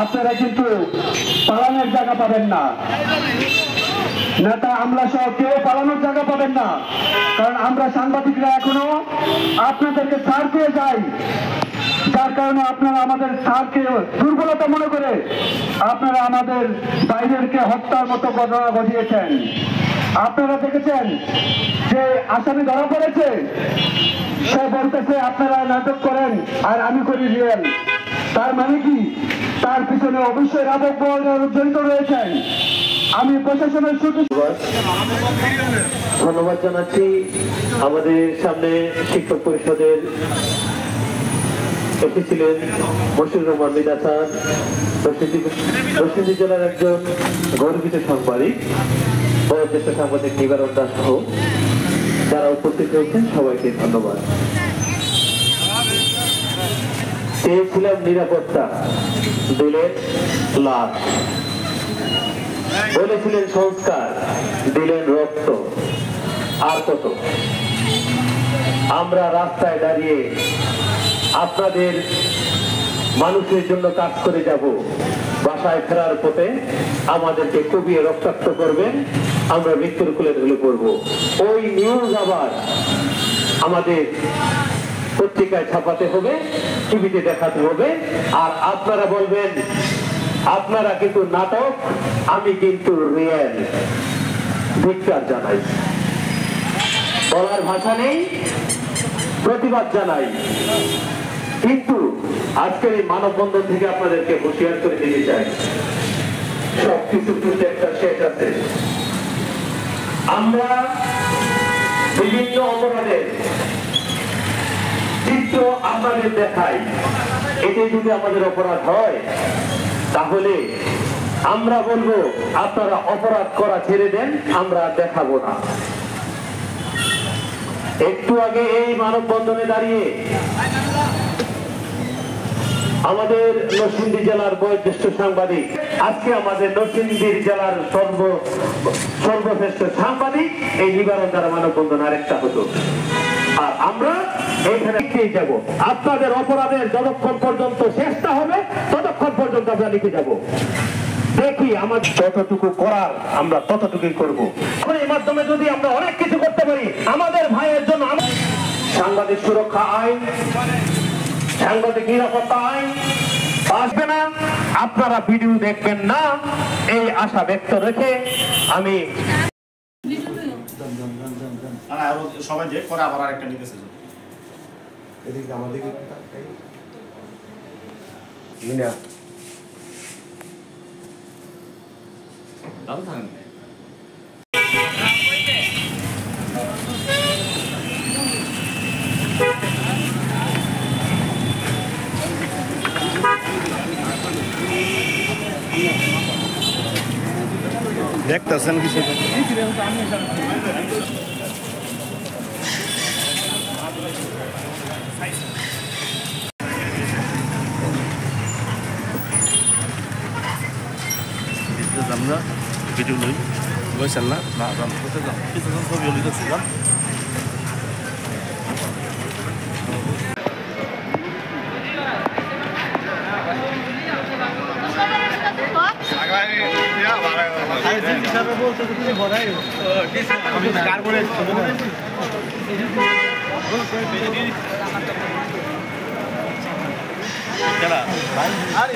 আপনারা কিন্তু পালানোর জায়গা পাবেন না। নেতা আমলা সহ কেউ পালানোর জায়গা পাবেন না, কারণ আমরা সাংবাদিকরা এখনো আপনাদেরকে ছাড় দিয়ে যাই, যার কারণে আপনারা আমাদের ছাড়কে দুর্বলতা মনে করে আপনারা আমাদের বাইরেরকে হত্যার মতো ঘটনা ঘটিয়েছেন। আপনারা দেখেছেন যে আসামি ধরা পড়েছে, সে বলতেছে আপনারা নাটক করেন আর আমি করি রিয়েল। তার মানে কি তার পিছনে অবশ্যই রাজক জড়িত রয়েছেন। আমি প্রশাসনের শুধু ধন্যবাদ জানাচ্ছি। আমাদের সামনে শিক্ষক পরিষদের এসেছিলেন মশিউর রহমান মিদা স্যার, নরসিংদী জেলার একজন গর্বিত সাংবাদিক, বয়োজ্যেষ্ঠ সাংবাদিক নিবারণ দাস সহ যারা উপস্থিত হয়েছেন সবাইকে ধন্যবাদ। চেয়েছিলাম নিরাপত্তা, দিলেন লাশ। বলেছিলেন সংস্কার, দিলেন রক্ত। আর কত? আমরা রাস্তায় দাঁড়িয়ে আপনাদের মানুষের জন্য কাজ করে যাব। বাসায় ফেরার পথে আমাদেরকে কুপিয়ে রক্তাক্ত করবেন, আমরা মৃত্যুর কোলে ঢলে পড়ব। ওই নিউজ আবার আমাদের পত্রিকায় ছাপাতে হবে, টিভিতে দেখাতে হবে, আর আপনারা বলবেন আপনারা কিন্তু নাটক, আমি কিন্তু রিয়েল। ধিক্কার জানাই, বলার ভাষা নেই, প্রতিবাদ জানাই। কিন্তু আজকের এই মানববন্ধন থেকে আপনাদেরকে হুঁশিয়ার করে দিতে চাই, সবকিছু কিন্তু একটা শেষ আছে। আমরা বিভিন্ন অপরাধের চিত্র আপনাদের দেখাই, এতে যদি আমাদের অপরাধ হয় তাহলে আমরা বলবো আপনারা অপরাধ করা ছেড়ে দেন, আমরা দেখাবো না। একটু আগে এই মানববন্ধনে দাঁড়িয়ে আমাদের নরসিংদী জেলার বয়োজ্যেষ্ঠ সাংবাদিক, আজকে আমাদের নরসিংদী জেলার সর্বশ্রেষ্ঠ সাংবাদিক এই নিবারণ দ্বারা মানববন্ধন আরেকটা হতো। আর আমরা এইখানে লিখেই যাব, আপনাদের অপরাধের যতক্ষণ পর্যন্ত শেষটা হবে ততক্ষণ পর্যন্ত আমরা লিখে যাব। দেখি আমার যতটুকু করার আমরা ততটুকুই করবো। এই মাধ্যমে যদি আমরা অনেক কিছু করতে পারি আমাদের ভাইয়ের জন্য, সাংবাদিক সুরক্ষা আইন, সাংবাদিক নিরাপত্তা আইন আসবে না, আপনারা ভিডিও দেখবেন না, এই আশা ব্যক্ত রেখে আমি সবাই যে করে আবার আরেকটা নিতেছে এদিকে আমাদের দেখতেছেন কিছু আমরা ভিডিও লই বলছেন না না কোথায় যান কিছুজন ছবি লিখেছি যান আর